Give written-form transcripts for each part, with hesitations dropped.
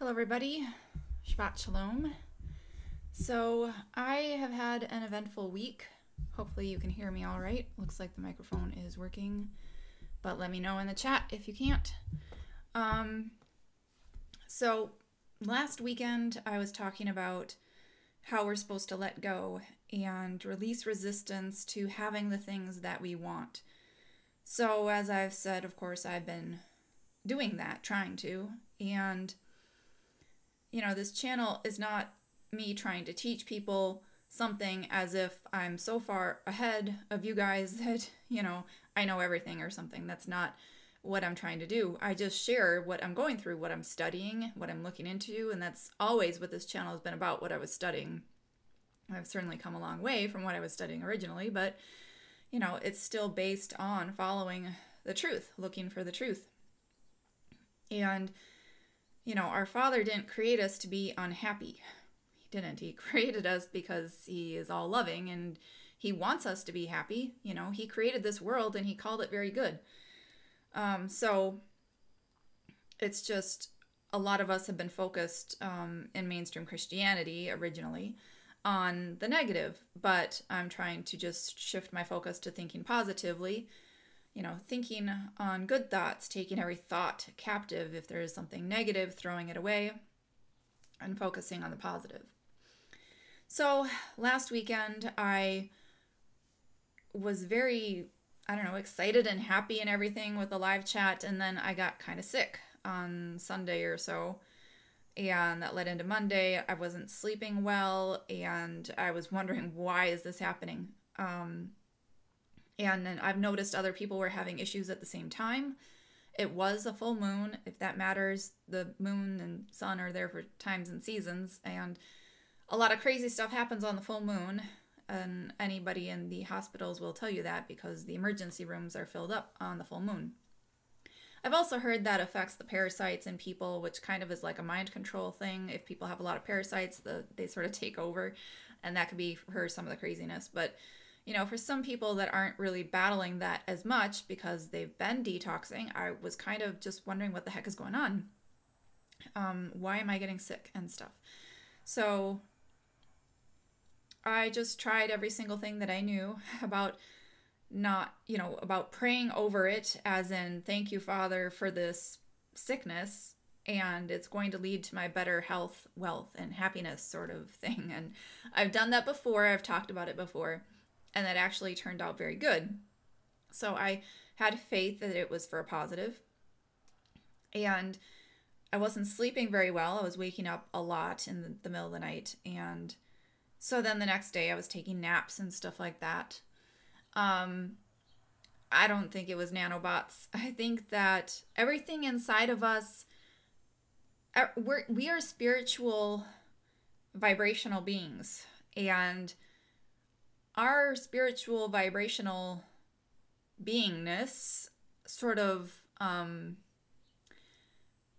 Hello everybody, Shabbat Shalom. So I have had an eventful week. Hopefully you can hear me all right. Looks like the microphone is working, but let me know in the chat if you can't. So last weekend I was talking about how we're supposed to let go and release resistance to having the things that we want. So as I've said, of course, I've been doing that, trying to, and you know, this channel is not me trying to teach people something as if I'm so far ahead of you guys that, you know, I know everything or something. That's not what I'm trying to do. I just share what I'm going through, what I'm studying, what I'm looking into, and that's always what this channel has been about, what I was studying. I've certainly come a long way from what I was studying originally, but, you know, it's still based on following the truth, looking for the truth. And you know, our Father didn't create us to be unhappy. He didn't. He created us because He is all loving and He wants us to be happy. You know, He created this world and He called it very good. So it's just a lot of us have been focused in mainstream Christianity originally on the negative, but I'm trying to just shift my focus to thinking positively. You know, thinking on good thoughts, taking every thought captive if there is something negative, throwing it away, and focusing on the positive. So last weekend I was very, excited and happy and everything with the live chat, and then I got kind of sick on Sunday or so, and that led into Monday. I wasn't sleeping well, and I was wondering, why is this happening? And then I've noticed other people were having issues at the same time. It was a full moon, if that matters. The moon and sun are there for times and seasons, and a lot of crazy stuff happens on the full moon, and anybody in the hospitals will tell you that because the emergency rooms are filled up on the full moon. I've also heard that affects the parasites in people, which kind of is like a mind control thing. If people have a lot of parasites, they sort of take over, and that could be for some of the craziness. But you know, for some people that aren't really battling that as much because they've been detoxing, I was kind of just wondering what the heck is going on. Why am I getting sick and stuff? So I just tried every single thing that I knew about about praying over it, as in, thank you, Father, for this sickness, and it's going to lead to my better health, wealth, and happiness sort of thing. And I've done that before. I've talked about it before. And that actually turned out very good. So I had faith that it was for a positive. And I wasn't sleeping very well. I was waking up a lot in the middle of the night. And so then the next day I was taking naps and stuff like that. I don't think it was nanobots. I think that everything inside of us, we are spiritual, vibrational beings. And our spiritual vibrational beingness sort of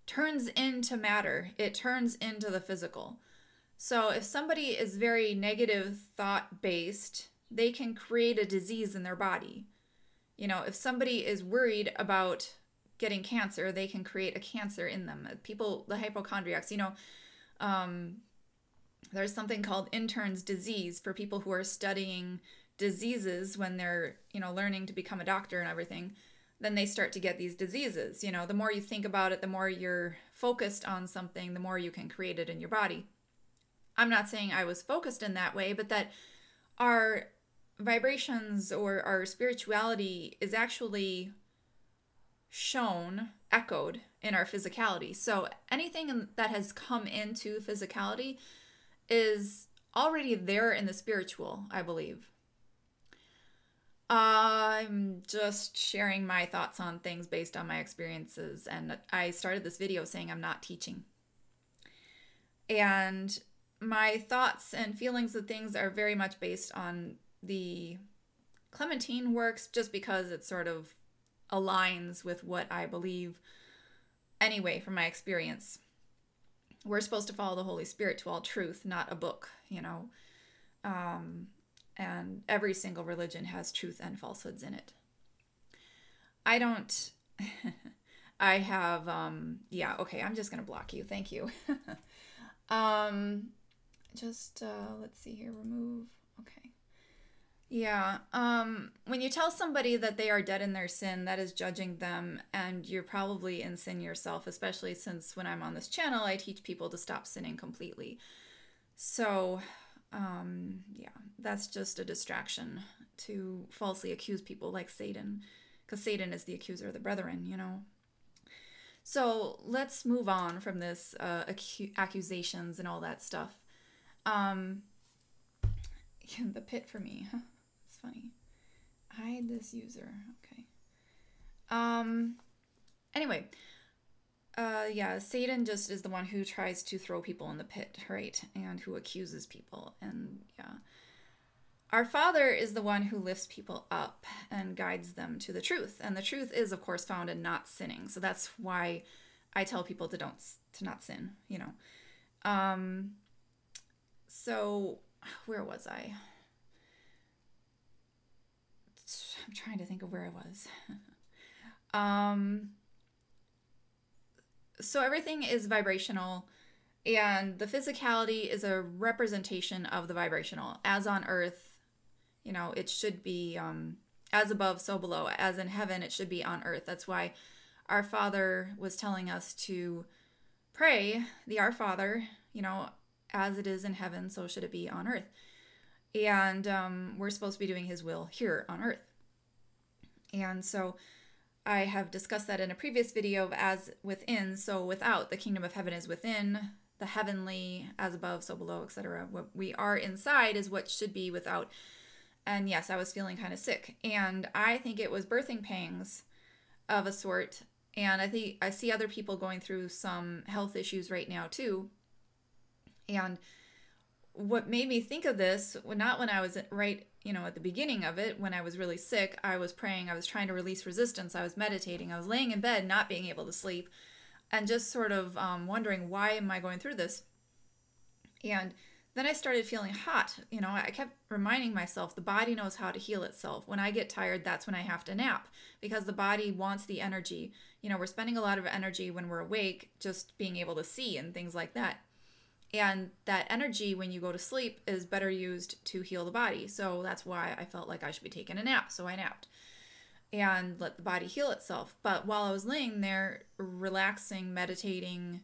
turns into matter. It turns into the physical. So if somebody is very negative thought based, they can create a disease in their body. You know, if somebody is worried about getting cancer, they can create a cancer in them. People, the hypochondriacs, there's something called intern's disease for people who are studying diseases when they're, learning to become a doctor and everything. Then they start to get these diseases. You know, the more you think about it, the more you're focused on something, the more you can create it in your body. I'm not saying I was focused in that way, but that our vibrations or our spirituality is actually shown, echoed in our physicality. So anything that has come into physicality is already there in the spiritual, I believe. I'm just sharing my thoughts on things based on my experiences, and I started this video saying I'm not teaching. And my thoughts and feelings of things are very much based on the Clementine works, just because it sort of aligns with what I believe anyway from my experience. We're supposed to follow the Holy Spirit to all truth, not a book, and every single religion has truth and falsehoods in it. I don't I have, yeah, okay, I'm just going to block you. Thank you. um, let's see here, remove. Okay. Yeah. When you tell somebody that they are dead in their sin, that is judging them, and you're probably in sin yourself, especially since when I'm on this channel, I teach people to stop sinning completely. So, yeah, that's just a distraction to falsely accuse people like Satan, because Satan is the accuser of the brethren, you know. So let's move on from this accusations and all that stuff. The pit for me, huh? It's funny. Hide this user. Okay. Anyway, yeah, Satan just is the one who tries to throw people in the pit, right? And who accuses people. And yeah. Our Father is the one who lifts people up and guides them to the truth. And the truth is, of course, found in not sinning. So that's why I tell people to not sin, you know. So where was I? I'm trying to think of where I was. So everything is vibrational, and the physicality is a representation of the vibrational. As on earth, you know, it should be as above, so below. As in heaven, it should be on earth. That's why our Father was telling us to pray the Our Father, you know, as it is in heaven, so should it be on earth. And we're supposed to be doing his will here on earth. And so I have discussed that in a previous video of as within, so without. The kingdom of heaven is within, the heavenly, as above, so below, etc. What we are inside is what should be without. And yes, I was feeling kind of sick. And I think it was birthing pangs of a sort. And I think I see other people going through some health issues right now too. And what made me think of this, not when I was right, you know, at the beginning of it, when I was really sick, I was praying, I was trying to release resistance, I was meditating, I was laying in bed, not being able to sleep, and just sort of wondering, why am I going through this? And then I started feeling hot. You know, I kept reminding myself the body knows how to heal itself. When I get tired, that's when I have to nap, because the body wants the energy. You know, we're spending a lot of energy when we're awake, just being able to see and things like that. And that energy, when you go to sleep, is better used to heal the body. So that's why I felt like I should be taking a nap. So I napped and let the body heal itself. But while I was laying there, relaxing, meditating,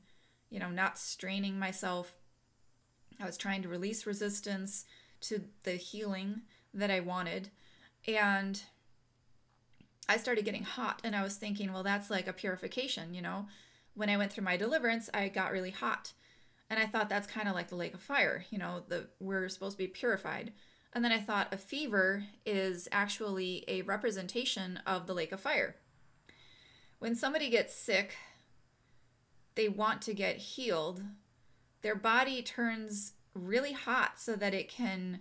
you know, not straining myself, I was trying to release resistance to the healing that I wanted. And I started getting hot, and I was thinking, well, that's like a purification, you know. When I went through my deliverance, I got really hot. And I thought that's kind of like the lake of fire, you know, we're supposed to be purified. And then I thought a fever is actually a representation of the lake of fire. When somebody gets sick, they want to get healed. Their body turns really hot so that it can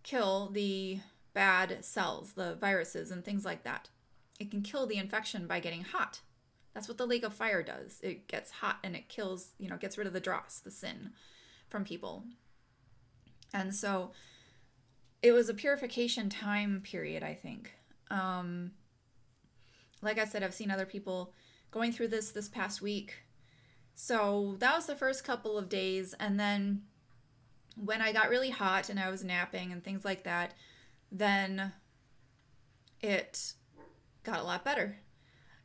kill the bad cells, the viruses and things like that. It can kill the infection by getting hot. That's what the lake of fire does. It gets hot and it kills, you know, gets rid of the dross, the sin from people. And so it was a purification time period, I think. Like I said, I've seen other people going through this past week. So that was the first couple of days. And then when I got really hot and I was napping and things like that, then it got a lot better.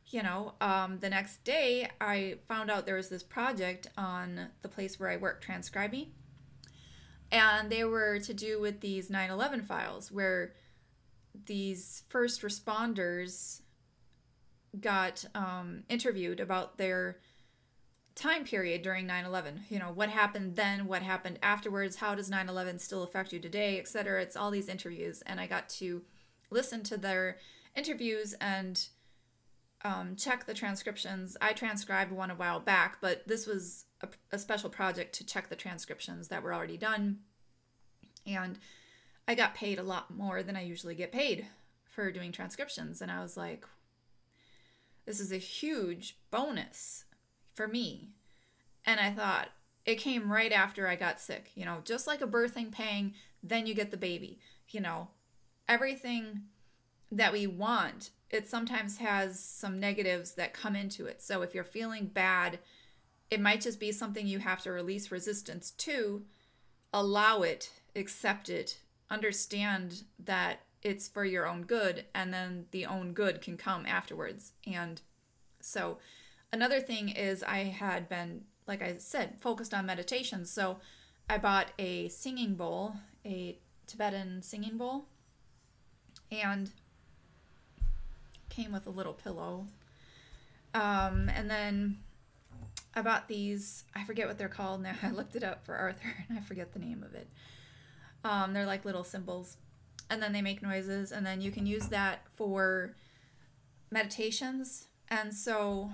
You know, the next day I found out there was this project on the place where I work, Transcribe Me. And they were to do with these 9/11 files where these first responders got interviewed about their time period during 9/11. You know, what happened then, what happened afterwards, how does 9/11 still affect you today, etc. It's all these interviews. And I got to listen to their interviews and check the transcriptions. I transcribed one a while back, but this was a special project to check the transcriptions that were already done. And I got paid a lot more than I usually get paid for doing transcriptions. And I was like, this is a huge bonus for me. And I thought, it came right after I got sick. You know, just like a birthing pang, then you get the baby. You know, everything that we want, it sometimes has some negatives that come into it. So if you're feeling bad, it might just be something you have to release resistance to, allow it, accept it, understand that it's for your own good, and then the own good can come afterwards. And so another thing is I had been, like I said, focused on meditation. So I bought a singing bowl, a Tibetan singing bowl, and came with a little pillow. And then I bought these, I forget what they're called now. I looked it up for Arthur and I forget the name of it. They're like little cymbals. And then they make noises, and then you can use that for meditations. And so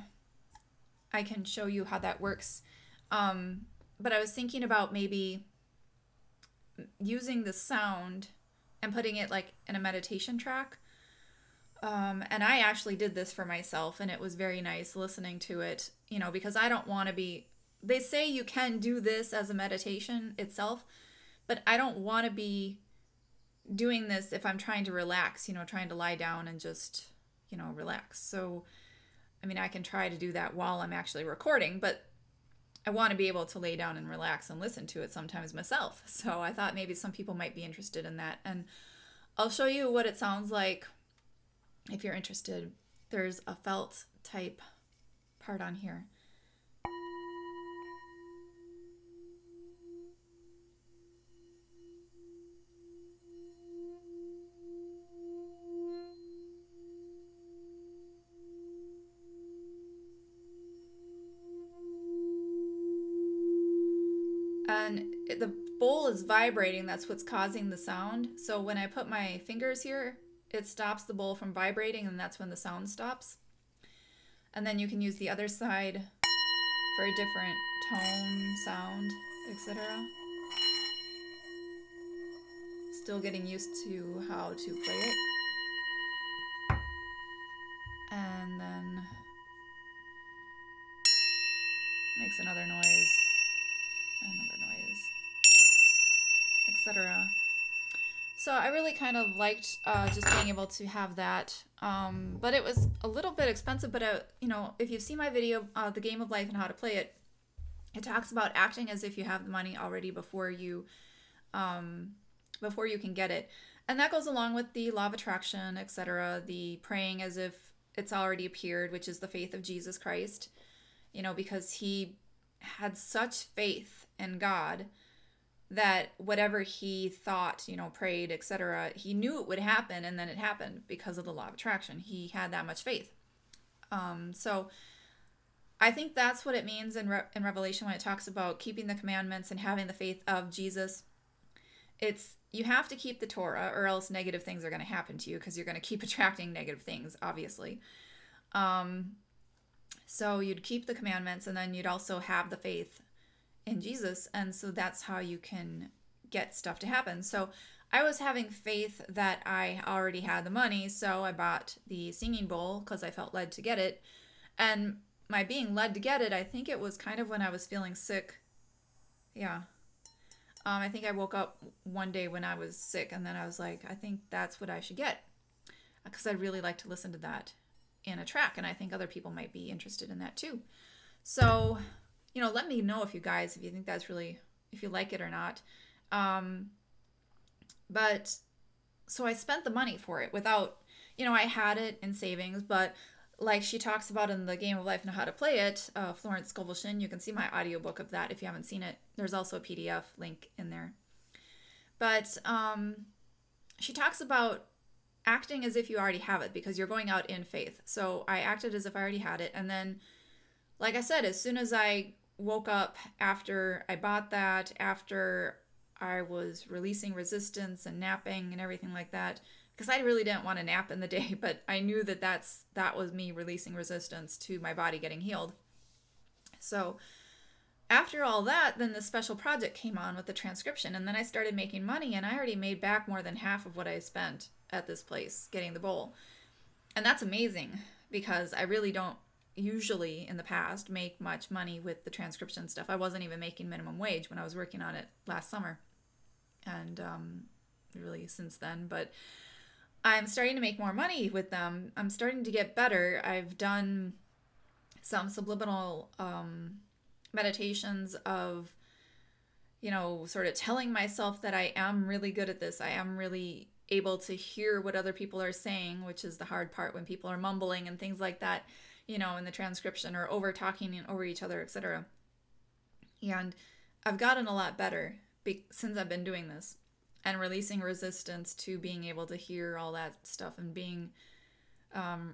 I can show you how that works. But I was thinking about maybe using the sound and putting it like in a meditation track. And I actually did this for myself, and it was very nice listening to it, you know, because I don't want to be, they say you can do this as a meditation itself, but I don't want to be doing this if I'm trying to relax, you know, trying to lie down and just, you know, relax. So, I mean, I can try to do that while I'm actually recording, but I want to be able to lay down and relax and listen to it sometimes myself. So I thought maybe some people might be interested in that. And I'll show you what it sounds like if you're interested. There's a felt type part on here. And the bowl is vibrating. That's what's causing the sound. So when I put my fingers here, it stops the bowl from vibrating, and that's when the sound stops. And then you can use the other side for a different tone, sound, etc. Still getting used to how to play it. And then makes another noise, etc. So I really kind of liked just being able to have that, but it was a little bit expensive. But you know, if you've seen my video, The Game of Life and How to Play It, it talks about acting as if you have the money already before you can get it, and that goes along with the law of attraction, etc. The praying as if it's already appeared, which is the faith of Jesus Christ. You know, because he had such faith in God that whatever he thought, you know, prayed, etc., he knew it would happen, and then it happened because of the law of attraction. He had that much faith. So I think that's what it means in Revelation when it talks about keeping the commandments and having the faith of Jesus. It's, you have to keep the Torah, or else negative things are going to happen to you, because you're going to keep attracting negative things, obviously. So you'd keep the commandments, and then you'd also have the faith in Jesus, and so that's how you can get stuff to happen. So I was having faith that I already had the money, so I bought the singing bowl because I felt led to get it. And my being led to get it, I think it was kind of when I was feeling sick. Yeah. I think I woke up one day when I was sick, and then I was like, I think that's what I should get, because I'd really like to listen to that in a track, and I think other people might be interested in that too. So, you know, let me know if you think that's really, if you like it or not. But so I spent the money for it without, you know, I had it in savings, but like she talks about in The Game of Life and How to Play It, Florence Scovel, you can see my audiobook of that if you haven't seen it. There's also a PDF link in there. But she talks about acting as if you already have it, because you're going out in faith. So I acted as if I already had it. And then, like I said, as soon as I woke up after I bought that, after I was releasing resistance and napping and everything like that, because I really didn't want to nap in the day, but I knew that that was me releasing resistance to my body getting healed. So after all that, then the special project came on with the transcription, and then I started making money, and I already made back more than half of what I spent at this place getting the bowl. And that's amazing, because I really don't usually in the past make much money with the transcription stuff. I wasn't even making minimum wage when I was working on it last summer, and really since then. But I'm starting to make more money with them. I'm starting to get better. I've done some subliminal meditations of, sort of telling myself that I am really good at this. I am really able to hear what other people are saying, which is the hard part when people are mumbling and things like that, in the transcription, or over talking and over each other, etc. And I've gotten a lot better since I've been doing this and releasing resistance to being able to hear all that stuff, and being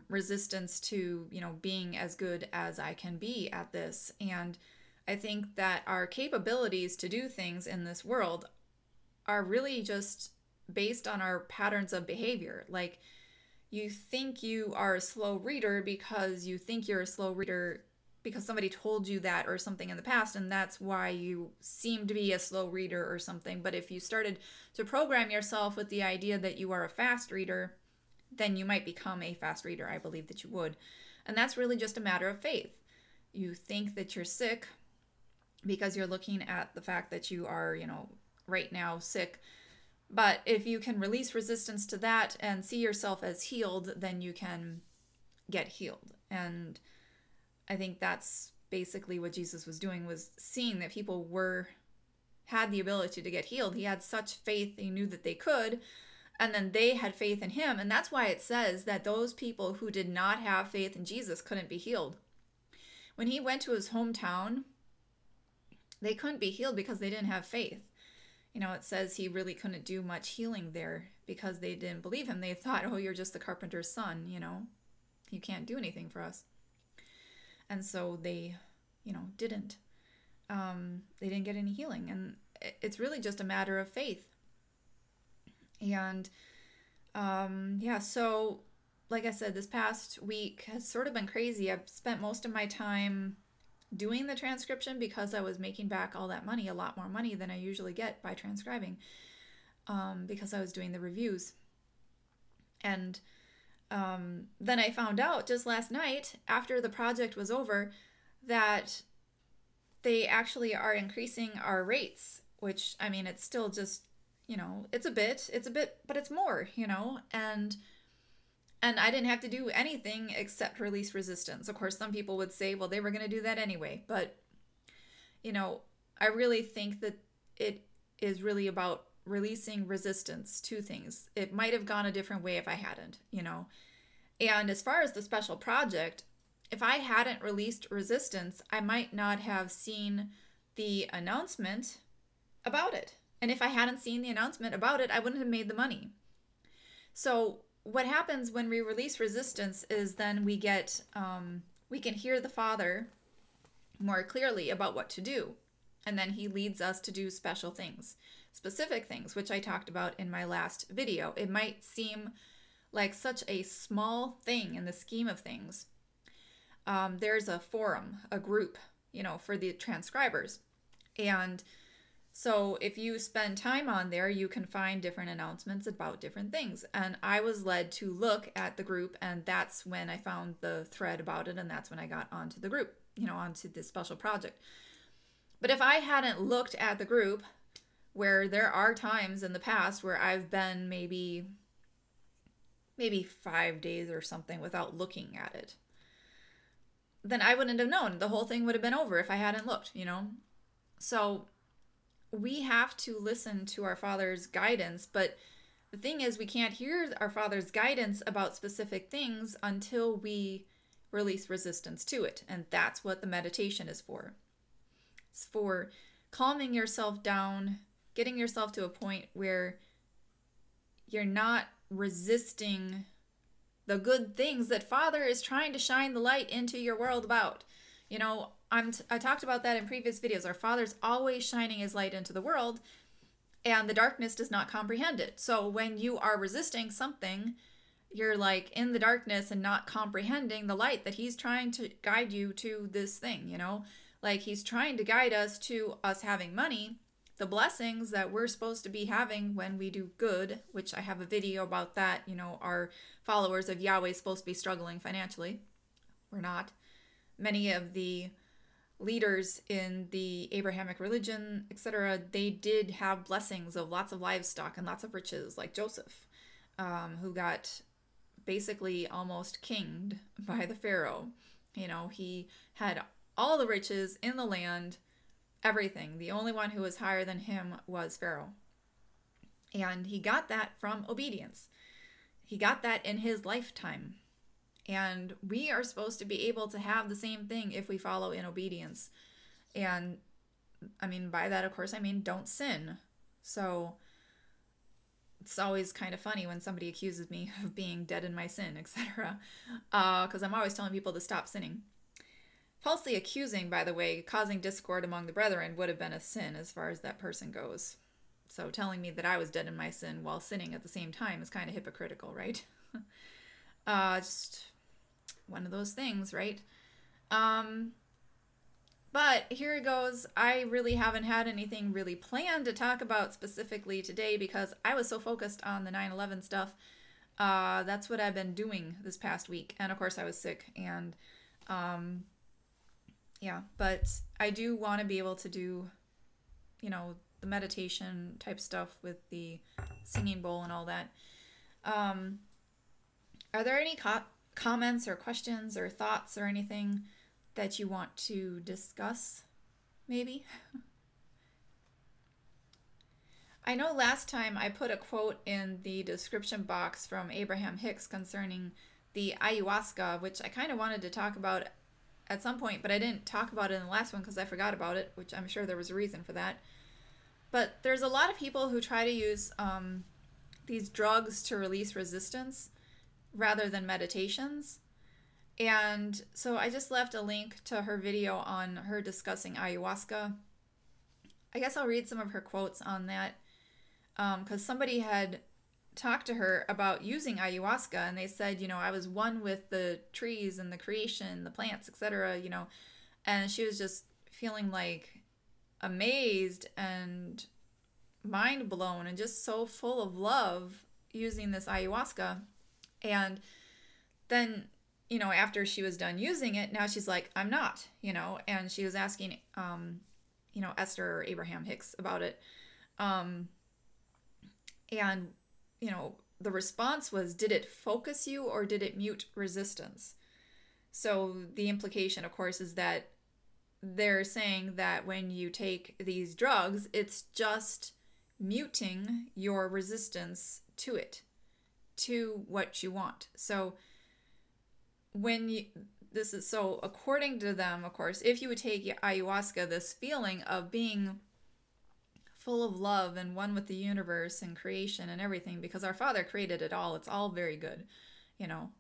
resistance to, being as good as I can be at this. And I think that our capabilities to do things in this world are really just based on our patterns of behavior. Like, you think you are a slow reader because you think you're a slow reader because somebody told you that or something in the past, and that's why you seem to be a slow reader or something. But if you started to program yourself with the idea that you are a fast reader, then you might become a fast reader. I believe that you would. And that's really just a matter of faith. You think that you're sick because you're looking at the fact that you are, right now sick. But if you can release resistance to that and see yourself as healed, then you can get healed. And I think that's basically what Jesus was doing, was seeing that people had the ability to get healed. He had such faith, he knew that they could, and then they had faith in him. And that's why it says that those people who did not have faith in Jesus couldn't be healed. When he went to his hometown, they couldn't be healed because they didn't have faith. It says he really couldn't do much healing there because they didn't believe him. They thought, oh, you're just the carpenter's son, you can't do anything for us. And so they, didn't. They didn't get any healing. And it's really just a matter of faith. And so like I said, this past week has sort of been crazy. I've spent most of my time doing the transcription because I was making back all that money, a lot more money than I usually get by transcribing, because I was doing the reviews. And then I found out just last night, after the project was over, that they actually are increasing our rates, which, I mean, it's still just, it's a bit, but it's more, and I didn't have to do anything except release resistance. Of course, some people would say, well, they were going to do that anyway. But, I really think that it is really about releasing resistance to things. It might have gone a different way if I hadn't, And as far as the special project, if I hadn't released resistance, I might not have seen the announcement about it. And if I hadn't seen the announcement about it, I wouldn't have made the money. So what happens when we release resistance is then we can hear the Father more clearly about what to do. And then he leads us to do special things, specific things, which I talked about in my last video. It might seem like such a small thing in the scheme of things. There's a forum, a group, for the transcribers. And so if you spend time on there, you can find different announcements about different things. And I was led to look at the group, and that's when I found the thread about it, and that's when I got onto the group, onto this special project. But if I hadn't looked at the group, where there are times in the past where I've been maybe 5 days or something without looking at it, then I wouldn't have known. The whole thing would have been over if I hadn't looked, So we have to listen to our Father's guidance, but the thing is, we can't hear our Father's guidance about specific things until we release resistance to it. And that's what the meditation is for. It's for calming yourself down, getting yourself to a point where you're not resisting the good things that Father is trying to shine the light into your world about. I talked about that in previous videos. Our Father's always shining his light into the world, and the darkness does not comprehend it. So when you are resisting something, you're like in the darkness and not comprehending the light that he's trying to guide you to this thing, Like he's trying to guide us to us having money, the blessings that we're supposed to be having when we do good, which I have a video about that. Our followers of Yahweh supposed to be struggling financially. We're not. Many of the leaders in the Abrahamic religion, etc., they did have blessings of lots of livestock and lots of riches, like Joseph. who got basically almost kinged by the Pharaoh. You know, he had all the riches in the land, everything. The only one who was higher than him was Pharaoh. And he got that from obedience. He got that in his lifetime. And we are supposed to be able to have the same thing if we follow in obedience. And I mean, by that, of course, I mean, don't sin. So it's always kind of funny when somebody accuses me of being dead in my sin, etc. Because I'm always telling people to stop sinning. Falsely accusing, by the way, causing discord among the brethren would have been a sin as far as that person goes. So telling me that I was dead in my sin while sinning at the same time is kind of hypocritical, right? Just one of those things, right? But here it goes. I really haven't had anything really planned to talk about specifically today because I was so focused on the 9/11 stuff. That's what I've been doing this past week. And of course I was sick. And yeah, but I do want to be able to do, you know, the meditation type stuff with the singing bowl and all that. Are there any comments or questions or thoughts or anything that you want to discuss, maybe? I know last time I put a quote in the description box from Abraham Hicks concerning the ayahuasca, which I kind of wanted to talk about at some point, but I didn't talk about it in the last one because I forgot about it, which I'm sure there was a reason for that. But there's a lot of people who try to use these drugs to release resistance rather than meditations. And so I just left a link to her video on her discussing ayahuasca. I guess I'll read some of her quotes on that because somebody had talked to her about using ayahuasca and they said, you know, I was one with the trees and the creation, the plants, etc., you know, and she was just feeling like amazed and mind blown and just so full of love using this ayahuasca. And then, you know, after she was done using it, now she's like, I'm not, you know, and she was asking, you know, Esther or Abraham Hicks about it. And, you know, the response was, did it focus you or did it mute resistance? So the implication, of course, is that they're saying that when you take these drugs, it's just muting your resistance to it, to what you want. So so according to them, of course, if you would take ayahuasca, this feeling of being full of love and one with the universe and creation and everything, because our Father created it all, it's all very good, you know.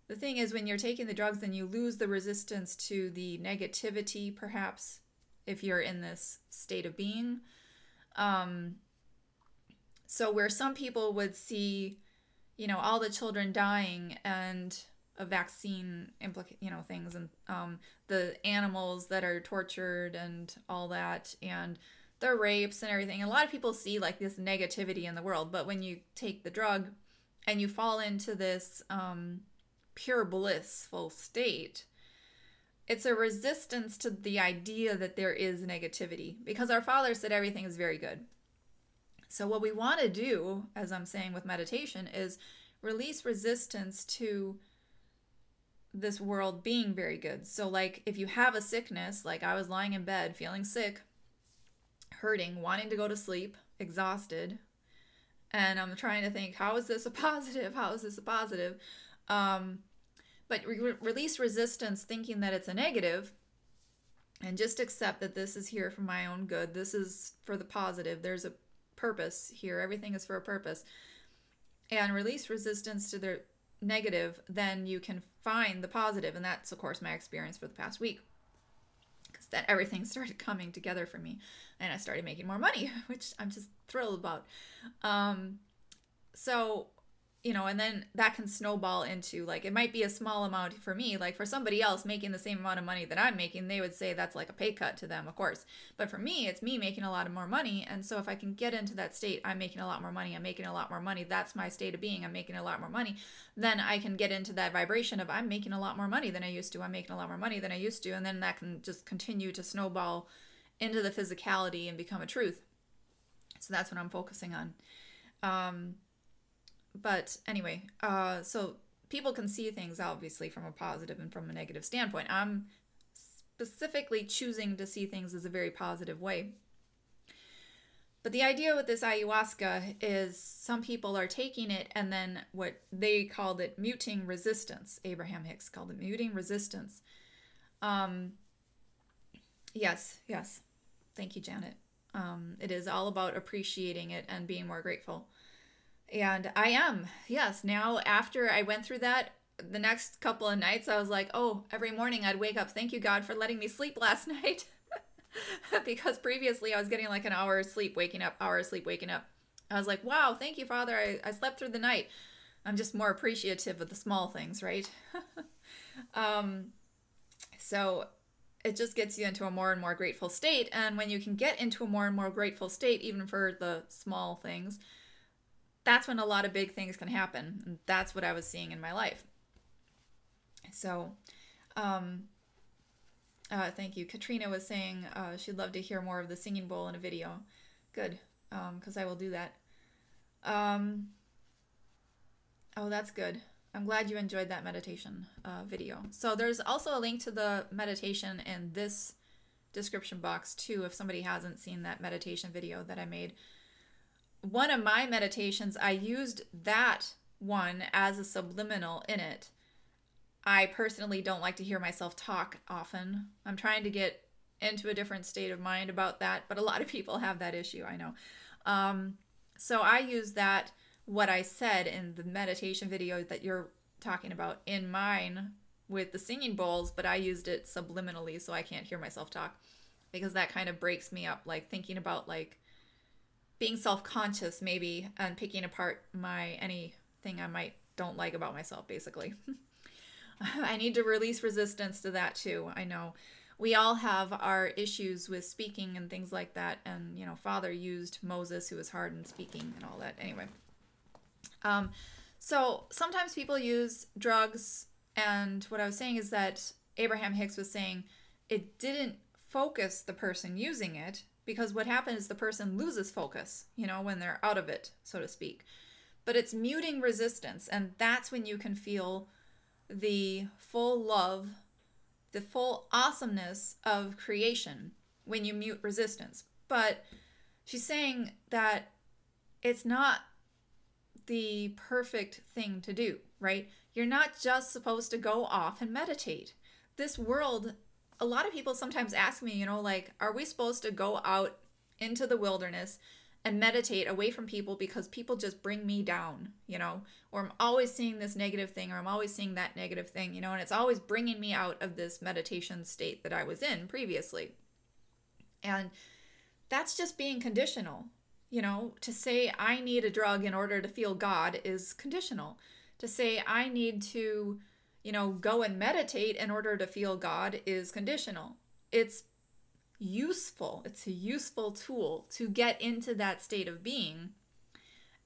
The thing is, when you're taking the drugs, then you lose the resistance to the negativity, perhaps, if you're in this state of being. So where some people would see, you know, all the children dying and a vaccine things, and the animals that are tortured and all that, and the rapes and everything. A lot of people see like this negativity in the world, but when you take the drug and you fall into this pure blissful state, it's a resistance to the idea that there is negativity, because our Father said everything is very good. So what we want to do, as I'm saying with meditation, is release resistance to this world being very good. So like if you have a sickness, like I was lying in bed feeling sick, hurting, wanting to go to sleep, exhausted, and I'm trying to think, how is this a positive? How is this a positive? But release resistance thinking that it's a negative, and just accept that this is here for my own good. This is for the positive. There's a purpose here. Everything is for a purpose. And release resistance to the negative, then you can find the positive. And that's, of course, my experience for the past week. Because then everything started coming together for me. And I started making more money, which I'm just thrilled about. So, you know, and then that can snowball into, like, it might be a small amount for me. Like, for somebody else making the same amount of money that I'm making, they would say that's like a pay cut to them, of course. But for me, it's me making a lot of more money. And so if I can get into that state, I'm making a lot more money, I'm making a lot more money, that's my state of being, I'm making a lot more money, then I can get into that vibration of I'm making a lot more money than I used to, I'm making a lot more money than I used to. And then that can just continue to snowball into the physicality and become a truth. So that's what I'm focusing on. But anyway, so people can see things obviously from a positive and from a negative standpoint. I'm specifically choosing to see things as a very positive way. But the idea with this ayahuasca is some people are taking it and then what they called it muting resistance. Abraham Hicks called it muting resistance. Yes, yes. Thank you, Janet. It is all about appreciating it and being more grateful. And I am, yes. Now, after I went through that, the next couple of nights, I was like, oh, every morning I'd wake up, thank you, God, for letting me sleep last night. Because previously I was getting like an hour of sleep, waking up, hour of sleep, waking up. I was like, wow, thank you, Father. I slept through the night. I'm just more appreciative of the small things, right? So it just gets you into a more and more grateful state. And when you can get into a more and more grateful state, even for the small things, that's when a lot of big things can happen. And that's what I was seeing in my life. So, thank you. Katrina was saying she'd love to hear more of the singing bowl in a video. Good, because I will do that. Oh, that's good. I'm glad you enjoyed that meditation video. So there's also a link to the meditation in this description box too, if somebody hasn't seen that meditation video that I made. One of my meditations, I used that one as a subliminal in it. I personally don't like to hear myself talk often. I'm trying to get into a different state of mind about that, but a lot of people have that issue, I know. So I use that, what I said in the meditation video that you're talking about, in mine with the singing bowls, but I used it subliminally so I can't hear myself talk, because that kind of breaks me up, like thinking about like being self-conscious maybe and picking apart anything I might don't like about myself, basically. I need to release resistance to that too. I know we all have our issues with speaking and things like that. And, you know, Father used Moses, who was hard in speaking and all that. Anyway. So sometimes people use drugs. And what I was saying is that Abraham Hicks was saying it didn't focus the person using it, because what happens is the person loses focus, you know, when they're out of it, so to speak. But it's muting resistance. And that's when you can feel the full love, the full awesomeness of creation when you mute resistance. But she's saying that it's not the perfect thing to do, right? You're not just supposed to go off and meditate. This world, a lot of people sometimes ask me, you know, like, are we supposed to go out into the wilderness and meditate away from people because people just bring me down, you know, or I'm always seeing this negative thing, or I'm always seeing that negative thing, you know, and it's always bringing me out of this meditation state that I was in previously. And that's just being conditional, you know. To say I need a drug in order to feel God is conditional. To say I need to, you know, go and meditate in order to feel God is conditional. It's useful. It's a useful tool to get into that state of being.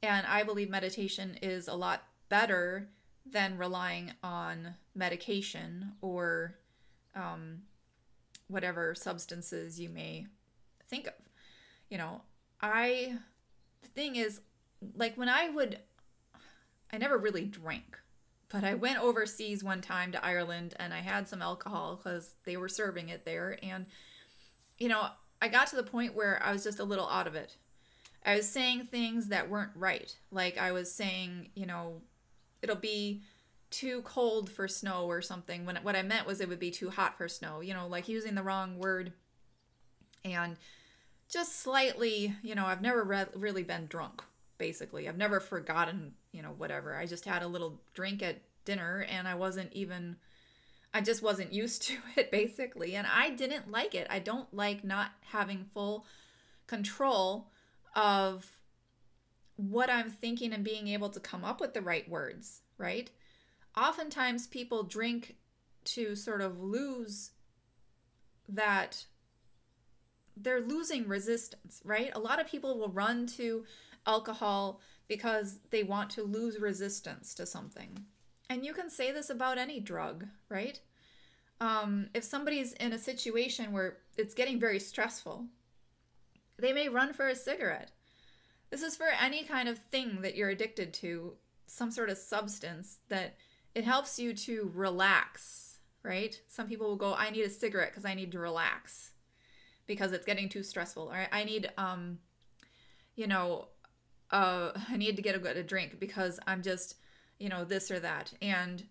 And I believe meditation is a lot better than relying on medication or whatever substances you may think of. You know, the thing is, like, when I never really drank, but I went overseas one time to Ireland and I had some alcohol because they were serving it there. And you know, I got to the point where I was just a little out of it. I was saying things that weren't right. Like I was saying, you know, it'll be too cold for snow or something, when what I meant was it would be too hot for snow, you know, like using the wrong word. And just slightly, you know, I've never really been drunk, basically. I've never forgotten, you know, whatever. I just had a little drink at dinner and I just wasn't used to it, basically. And I didn't like it. I don't like not having full control of what I'm thinking and being able to come up with the right words, right? Oftentimes people drink to sort of lose that, they're losing resistance, right? A lot of people will run to alcohol because they want to lose resistance to something. And you can say this about any drug, right? If somebody's in a situation where it's getting very stressful, they may run for a cigarette. This is for any kind of thing that you're addicted to. some sort of substance that it helps you to relax, right? Some people will go, I need a cigarette because I need to relax because it's getting too stressful. Or I need, I need to get a drink because I'm just, this or that. And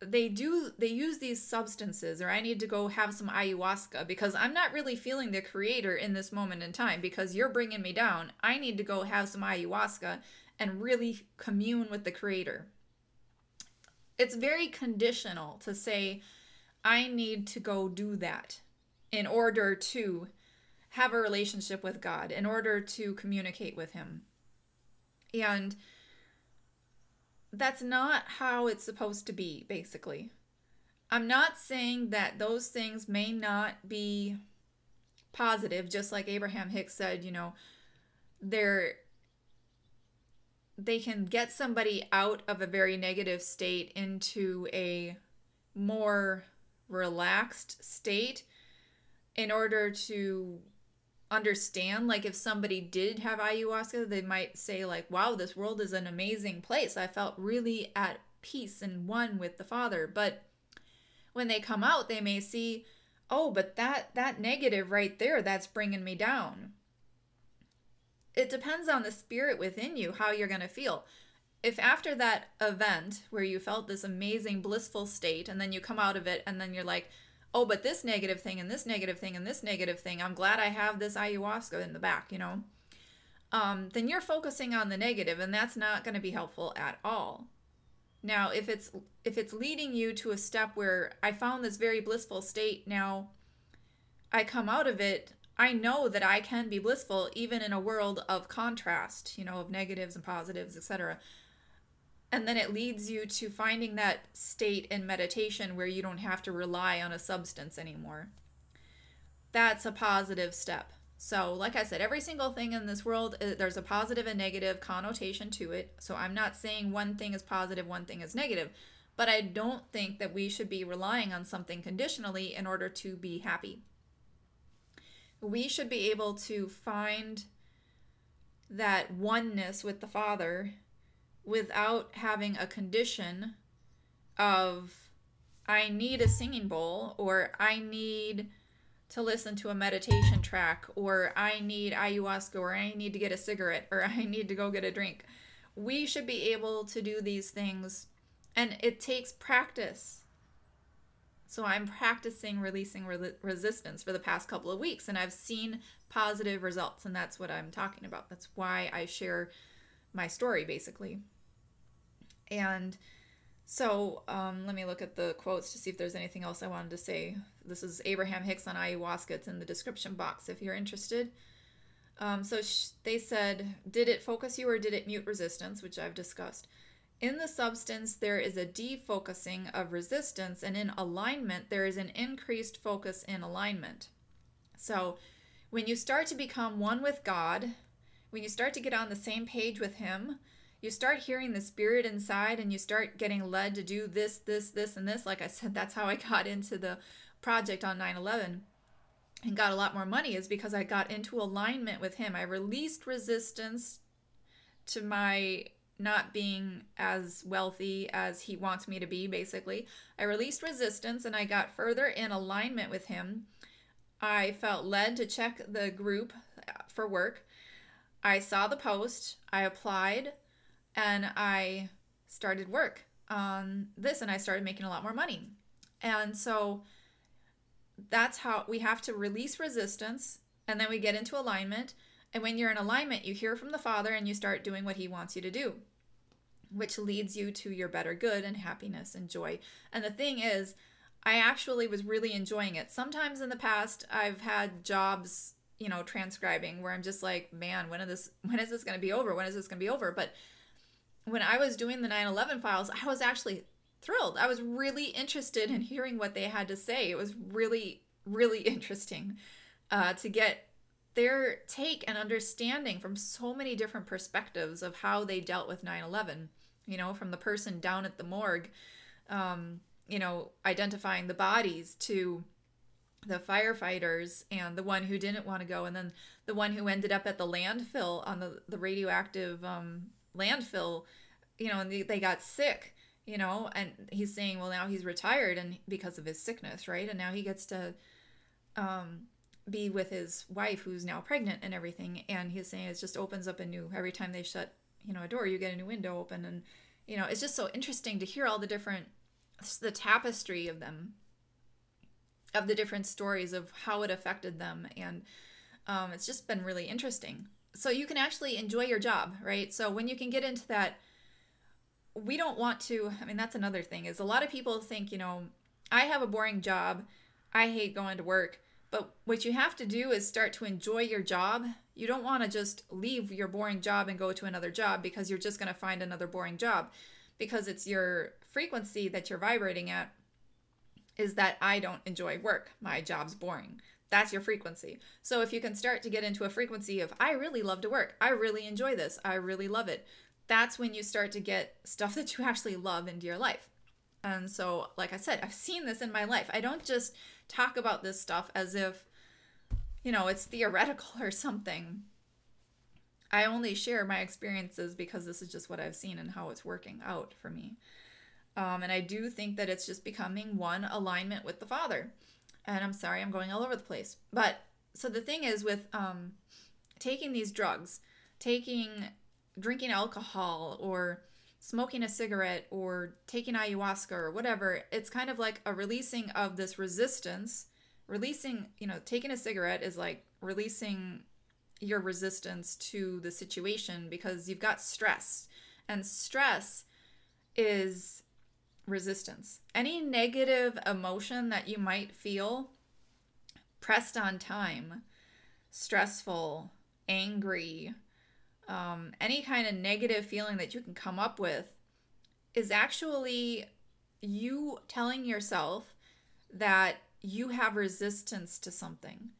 they use these substances, or I need to go have some ayahuasca because I'm not really feeling the creator in this moment in time because you're bringing me down. I need to go have some ayahuasca and really commune with the creator. It's very conditional to say, I need to go do that in order to have a relationship with God, in order to communicate with him. And that's not how it's supposed to be, basically. I'm not saying that those things may not be positive, just like Abraham Hicks said, they can get somebody out of a very negative state into a more relaxed state in order to understand. Like if somebody did have ayahuasca, they might say like, wow, this world is an amazing place. I felt really at peace and one with the Father. But when they come out, they may see, oh, but that negative right there, that's bringing me down. It depends on the spirit within you, how you're going to feel. If after that event where you felt this amazing blissful state and then you come out of it and then you're like, oh, but this negative thing and this negative thing and this negative thing, I'm glad I have this ayahuasca in the back, then you're focusing on the negative, and that's not going to be helpful at all. Now, if it's leading you to a step where I found this very blissful state, now I come out of it, I know that I can be blissful even in a world of contrast, of negatives and positives, etc. And then it leads you to finding that state in meditation where you don't have to rely on a substance anymore. That's a positive step. So, like I said, every single thing in this world, there's a positive and negative connotation to it. So I'm not saying one thing is positive, one thing is negative. But I don't think that we should be relying on something conditionally in order to be happy. We should be able to find that oneness with the Father without having a condition of, I need a singing bowl, or I need to listen to a meditation track, or I need ayahuasca, or I need to get a cigarette, or I need to go get a drink. We should be able to do these things, and it takes practice. So I'm practicing releasing resistance for the past couple of weeks, and I've seen positive results, and that's what I'm talking about. That's why I share my story, basically. And so let me look at the quotes to see if there's anything else I wanted to say. This is Abraham Hicks on ayahuasca. It's in the description box if you're interested. So they said, did it focus you or did it mute resistance, which I've discussed? In the substance, there is a defocusing of resistance, and in alignment, there is an increased focus in alignment. So when you start to become one with God, when you start to get on the same page with Him, you start hearing the spirit inside and you start getting led to do this, this, this, and this. Like I said, that's how I got into the project on 9/11 and got a lot more money, is because I got into alignment with Him. I released resistance to my not being as wealthy as He wants me to be, basically. I released resistance and I got further in alignment with Him. I felt led to check the group for work. I saw the post, I applied, and I started work on this, and I started making a lot more money. And so that's how we have to release resistance, and then we get into alignment. And when you're in alignment, you hear from the Father and you start doing what He wants you to do, which leads you to your better good and happiness and joy. And the thing is, I actually was really enjoying it. Sometimes in the past, I've had jobs, transcribing, where I'm just like, man, when is this going to be over? When is this going to be over? But when I was doing the 9/11 files, I was actually thrilled. I was really interested in hearing what they had to say. It was really, really interesting to get their take and understanding from so many different perspectives of how they dealt with 9/11, from the person down at the morgue, identifying the bodies, to the firefighters and the one who didn't want to go, and then the one who ended up at the landfill on the radioactive landfill and they got sick, and he's saying, well, now he's retired and because of his sickness, right? And now he gets to be with his wife who's now pregnant and everything. And he's saying it just opens up every time they shut, a door, you get a new window open. And, it's just so interesting to hear all the tapestry of the different stories of how it affected them. And it's just been really interesting. So you can actually enjoy your job, right? So when you can get into that, we don't want to, that's another thing, is a lot of people think, I have a boring job, I hate going to work. But what you have to do is start to enjoy your job. You don't want to just leave your boring job and go to another job because you're just going to find another boring job, because it's your frequency that you're vibrating at is that I don't enjoy work. My job's boring. That's your frequency. So if you can start to get into a frequency of, I really love to work, I really enjoy this, I really love it, that's when you start to get stuff that you actually love into your life. And so, like I said, I've seen this in my life. I don't just talk about this stuff as if, it's theoretical or something. I only share my experiences because this is just what I've seen and how it's working out for me. And I do think that it's just becoming one alignment with the Father. And I'm sorry, I'm going all over the place. But so the thing is with taking these drugs, drinking alcohol, or smoking a cigarette, or taking ayahuasca or whatever, it's kind of like a releasing of this resistance. Taking a cigarette is like releasing your resistance to the situation because you've got stress. And stress is resistance. Any negative emotion that you might feel, pressed on time, stressful, angry, any kind of negative feeling that you can come up with is actually you telling yourself that you have resistance to something.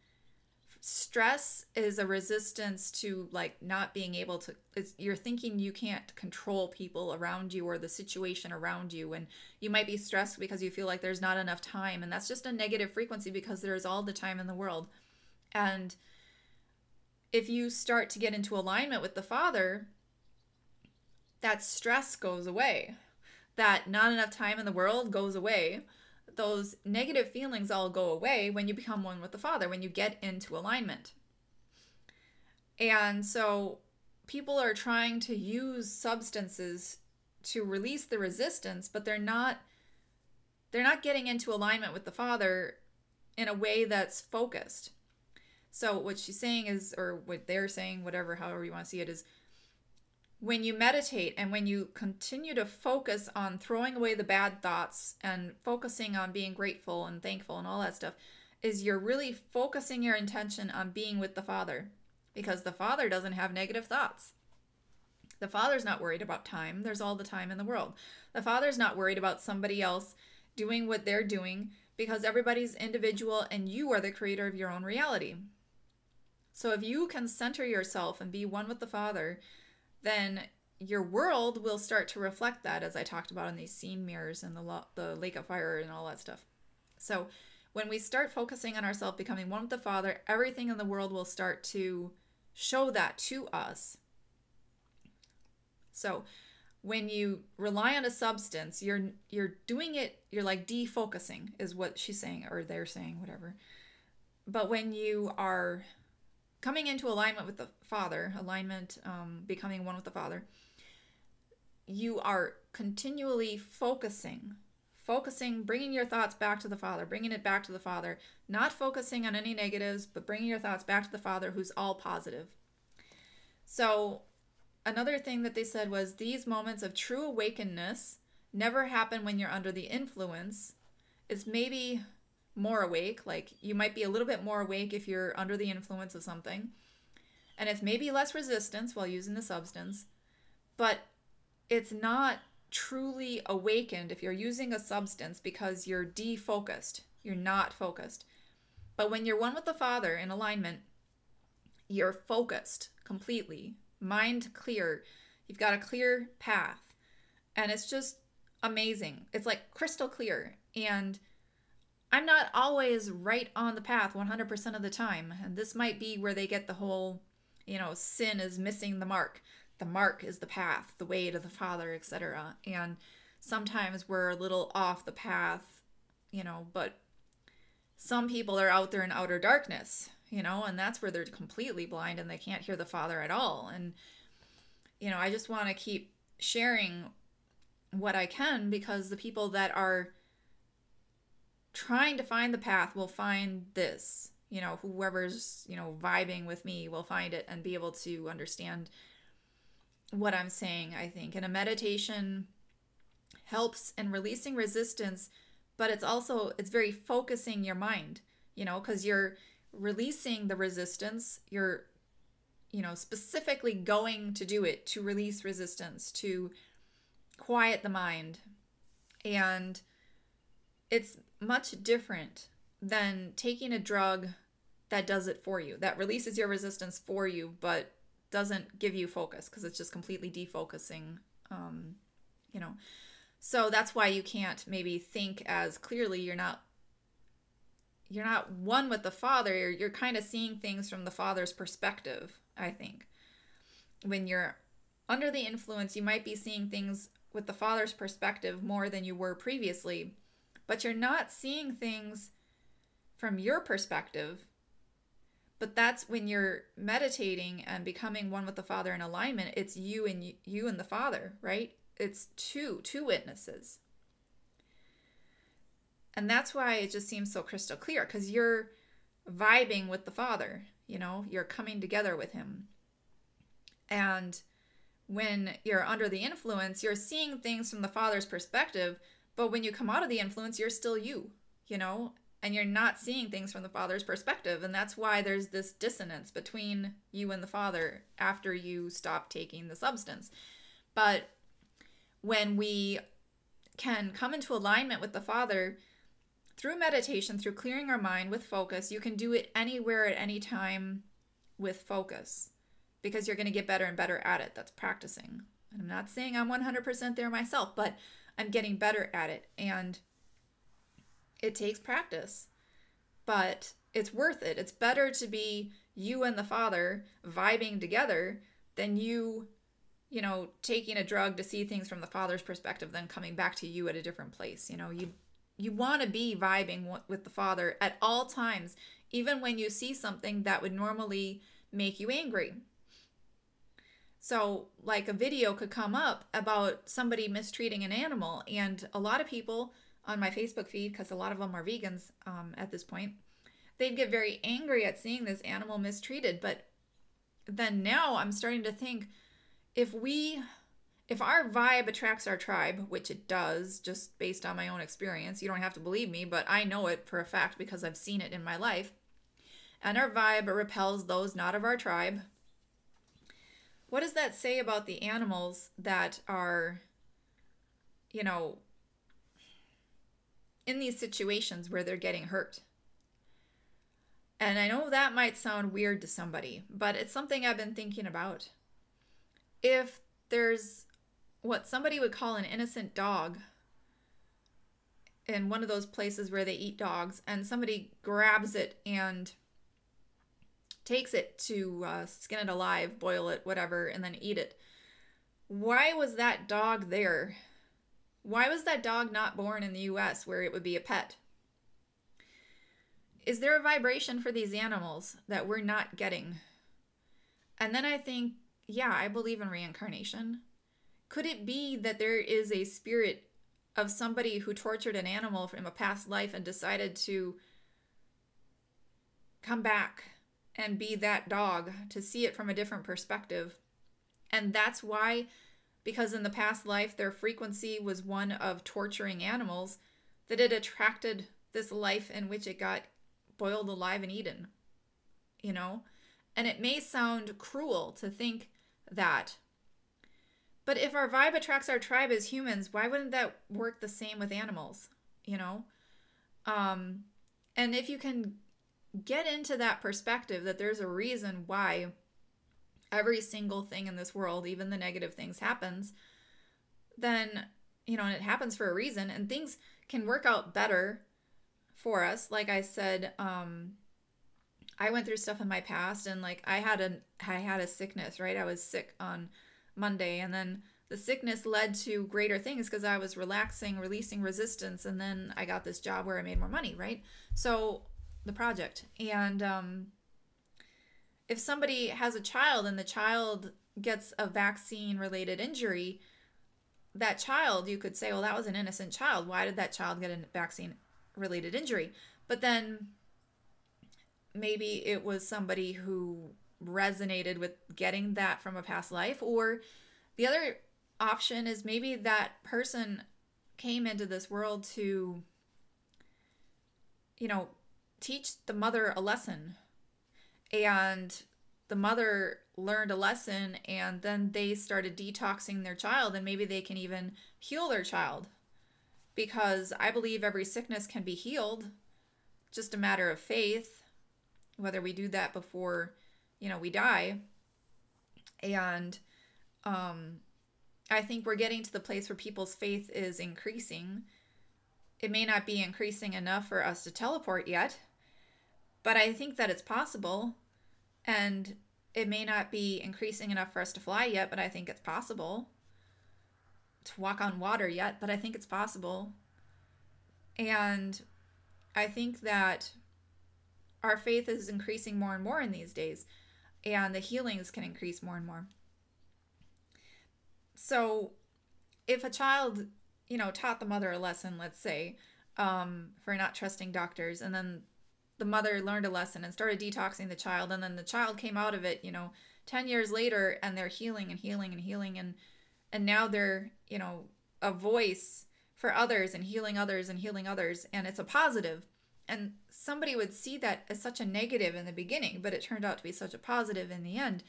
Stress is a resistance to not being able to, you're thinking you can't control people around you or the situation around you, and you might be stressed because you feel like there's not enough time, and that's just a negative frequency because there's all the time in the world. And if you start to get into alignment with the Father, that stress goes away. That not enough time in the world goes away. Those negative feelings all go away when you become one with the Father, when you get into alignment. And so people are trying to use substances to release the resistance, but they're not getting into alignment with the Father in a way that's focused. So what she's saying is, or what they're saying, however you want to see it, is when you meditate and when you continue to focus on throwing away the bad thoughts and focusing on being grateful and thankful and all that stuff, is you're really focusing your intention on being with the Father, because the Father doesn't have negative thoughts. The Father's not worried about time. There's all the time in the world. The Father's not worried about somebody else doing what they're doing, because everybody's individual and you are the creator of your own reality. So if you can center yourself and be one with the Father, then your world will start to reflect that, as I talked about in these scene mirrors and the lake of fire and all that stuff. So when we start focusing on ourselves, becoming one with the Father, everything in the world will start to show that to us. So when you rely on a substance, you're doing it, you're like defocusing, is what she's saying, or they're saying, whatever. But when you are coming into alignment with the Father, becoming one with the Father, you are continually focusing, bringing your thoughts back to the Father, bringing it back to the Father, not focusing on any negatives, but bringing your thoughts back to the Father, who's all positive. So another thing that they said was these moments of true awakeness never happen when you're under the influence. It's maybe more awake, like you might be a little bit more awake if you're under the influence of something, and it's maybe less resistance while using the substance, but it's not truly awakened if you're using a substance because you're defocused, you're not focused. But when you're one with the Father in alignment, you're focused completely, mind clear, you've got a clear path, and it's just amazing. It's like crystal clear. And I'm not always right on the path 100% of the time. And this might be where they get the whole, sin is missing the mark. the mark is the path, the way to the Father, etc. And sometimes we're a little off the path, but some people are out there in outer darkness, and that's where they're completely blind and they can't hear the Father at all. And, I just want to keep sharing what I can, because the people that are trying to find the path will find this. Whoever's, vibing with me will find it and be able to understand what I'm saying, I think. And a meditation helps in releasing resistance, but it's very focusing your mind, because you're releasing the resistance. You're, specifically going to do it to release resistance, to quiet the mind. And it's much different than taking a drug that does it for you, that releases your resistance for you, but doesn't give you focus, because it's just completely defocusing, So that's why you can't maybe think as clearly. You're not one with the Father. You're kind of seeing things from the Father's perspective, I think. When you're under the influence, you might be seeing things with the Father's perspective more than you were previously, but you're not seeing things from your perspective. But that's when you're meditating and becoming one with the Father in alignment. It's you and the Father, right? It's two witnesses. And that's why it just seems so crystal clear, because you're vibing with the Father, you're coming together with him. And when you're under the influence, you're seeing things from the Father's perspective, but when you come out of the influence, you're still you, and you're not seeing things from the Father's perspective. And that's why there's this dissonance between you and the Father after you stop taking the substance. But when we can come into alignment with the Father through meditation, through clearing our mind with focus, you can do it anywhere at any time with focus, because you're going to get better and better at it. That's practicing. And I'm not saying I'm 100% there myself, but I'm getting better at it. And it takes practice, but it's worth it. It's better to be you and the Father vibing together than you taking a drug to see things from the Father's perspective, then coming back to you at a different place. You want to be vibing with the Father at all times, even when you see something that would normally make you angry. So, like, a video could come up about somebody mistreating an animal, and a lot of people on my Facebook feed, because a lot of them are vegans at this point, they'd get very angry at seeing this animal mistreated. But then now I'm starting to think, if our vibe attracts our tribe, which it does, just based on my own experience, you don't have to believe me, but I know it for a fact because I've seen it in my life, and our vibe repels those not of our tribe, what does that say about the animals that are, in these situations where they're getting hurt? And I know that might sound weird to somebody, but it's something I've been thinking about. If there's what somebody would call an innocent dog in one of those places where they eat dogs, and somebody grabs it and takes it to skin it alive, boil it, whatever, and then eat it, why was that dog there? Why was that dog not born in the US where it would be a pet? Is there a vibration for these animals that we're not getting? And then I think, yeah, I believe in reincarnation. Could it be that there is a spirit of somebody who tortured an animal from a past life and decided to come back and be that dog, to see it from a different perspective? And that's why, because in the past life their frequency was one of torturing animals, that it attracted this life in which it got boiled alive and eaten, And it may sound cruel to think that, but if our vibe attracts our tribe as humans, why wouldn't that work the same with animals? And if you can get into that perspective, that there's a reason why every single thing in this world, even the negative things, happens, then, and it happens for a reason, and things can work out better for us. Like I said, I went through stuff in my past, and like I had a sickness, right? I was sick on Monday, and then the sickness led to greater things because I was relaxing, releasing resistance, and then I got this job where I made more money, right? So the project. And if somebody has a child and the child gets a vaccine related injury, that child, you could say, well, that was an innocent child. Why did that child get a vaccine related injury? But then maybe it was somebody who resonated with getting that from a past life. Or the other option is maybe that person came into this world to, teach the mother a lesson, and the mother learned a lesson, and then they started detoxing their child, and maybe they can even heal their child, because I believe every sickness can be healed, just a matter of faith, whether we do that before we die. And I think we're getting to the place where people's faith is increasing. It may not be increasing enough for us to teleport yet, but I think that it's possible. And it may not be increasing enough for us to fly yet, but I think it's possible. To walk on water yet, but I think it's possible. And I think that our faith is increasing more and more in these days, and the healings can increase more and more. So if a child, taught the mother a lesson, let's say, for not trusting doctors, and then the mother learned a lesson and started detoxing the child, and then the child came out of it 10 years later, and they're healing and healing and healing, and now they're a voice for others and healing others and healing others, and it's a positive. And somebody would see that as such a negative in the beginning, but it turned out to be such a positive in the end.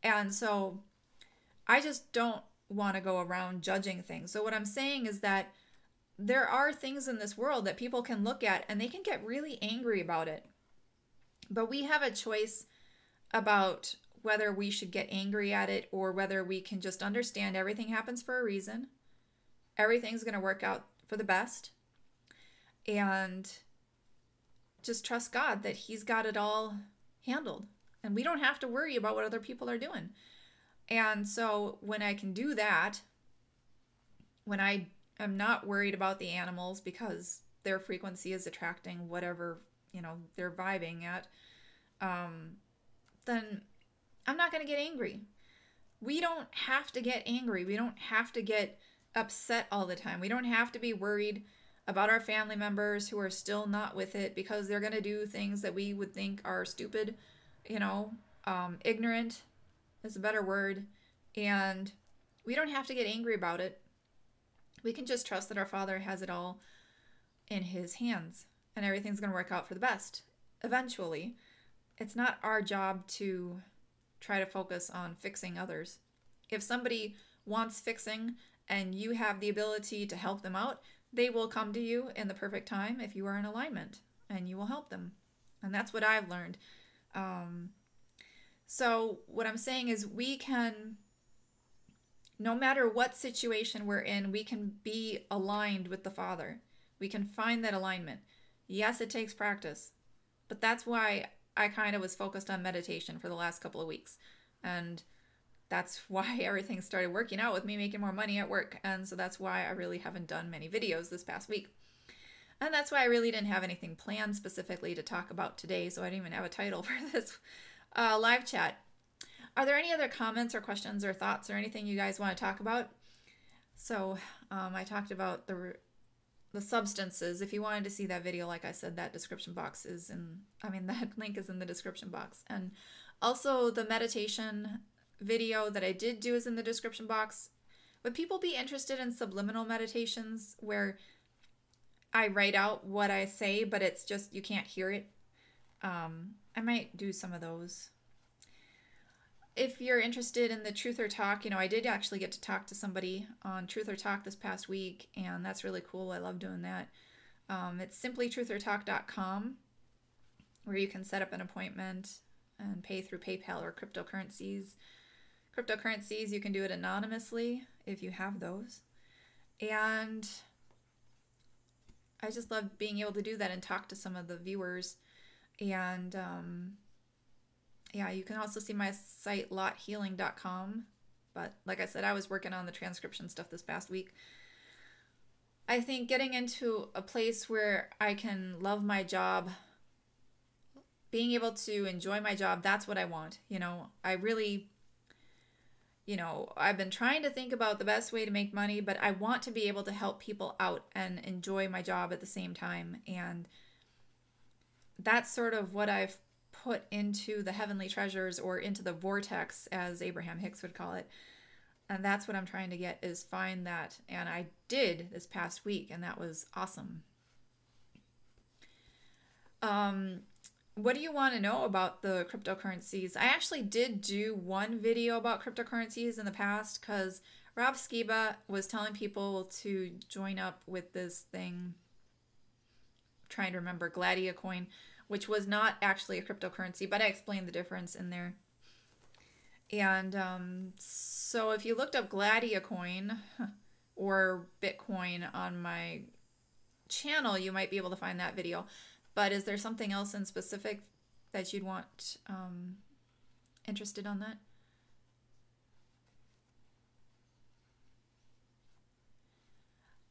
And so I just don't want to go around judging things. So what I'm saying is that there are things in this world that people can look at and they can get really angry about it. But we have a choice about whether we should get angry at it or whether we can just understand everything happens for a reason. Everything's going to work out for the best. And just trust God that He's got it all handled. And we don't have to worry about what other people are doing. And so when I can do that, when I am not worried about the animals because their frequency is attracting whatever, they're vibing at, then I'm not going to get angry. We don't have to get angry. We don't have to get upset all the time. We don't have to be worried about our family members who are still not with it because they're going to do things that we would think are stupid, ignorant is a better word. And we don't have to get angry about it. We can just trust that our Father has it all in His hands and everything's going to work out for the best. Eventually, it's not our job to try to focus on fixing others. If somebody wants fixing and you have the ability to help them out, they will come to you in the perfect time if you are in alignment, and you will help them. And that's what I've learned. So what I'm saying is we can, no matter what situation we're in, we can be aligned with the Father. We can find that alignment. Yes, it takes practice, but that's why I kind of was focused on meditation for the last couple of weeks. And that's why everything started working out with me making more money at work. And so that's why I really haven't done many videos this past week. And that's why I really didn't have anything planned specifically to talk about today. So I didn't even have a title for this live chat. Are there any other comments or questions or thoughts or anything you guys want to talk about? So I talked about the substances. If you wanted to see that video, like I said, that description box is that link is in the description box. And also the meditation video that I did do is in the description box. Would people be interested in subliminal meditations where I write out what I say, but it's just you can't hear it? I might do some of those. If you're interested in the Truth or Talk, I did actually get to talk to somebody on Truth or Talk this past week, and that's really cool. I love doing that. It's simplytruthertalk.com, where you can set up an appointment and pay through PayPal or cryptocurrencies. Cryptocurrencies, you can do it anonymously if you have those. And I just love being able to do that and talk to some of the viewers. And yeah, you can also see my site lothealing.com But like I said, I was working on the transcription stuff this past week. I think getting into a place where I can love my job, being able to enjoy my job, that's what I want. I really, I've been trying to think about the best way to make money, but I want to be able to help people out and enjoy my job at the same time. And that's sort of what I've put into the heavenly treasures, or into the vortex, as Abraham Hicks would call it. And that's what I'm trying to get, is find that. And I did this past week, and that was awesome. What do you want to know about the cryptocurrencies? I actually did do one video about cryptocurrencies in the past, because Rob Skiba was telling people to join up with this thing, I'm trying to remember, Gladia coin, which was not actually a cryptocurrency, but I explained the difference in there. And so if you looked up Gladia coin or Bitcoin on my channel, you might be able to find that video. But is there something else in specific that you'd want interested on that?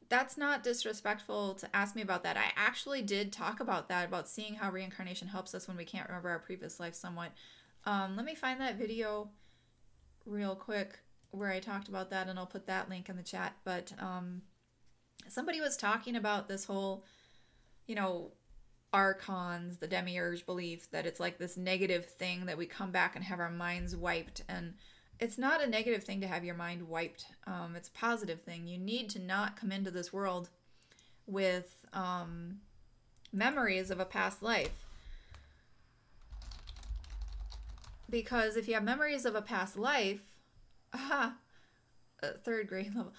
That's not disrespectful to ask me about that. I actually did talk about that, about seeing how reincarnation helps us when we can't remember our previous life somewhat. Let me find that video real quick where I talked about that, and I'll put that link in the chat. But somebody was talking about this whole, archons, the demiurge belief that it's like this negative thing that we come back and have our minds wiped. And it's not a negative thing to have your mind wiped. It's a positive thing. You need to not come into this world with memories of a past life. Because if you have memories of a past life, third grade level,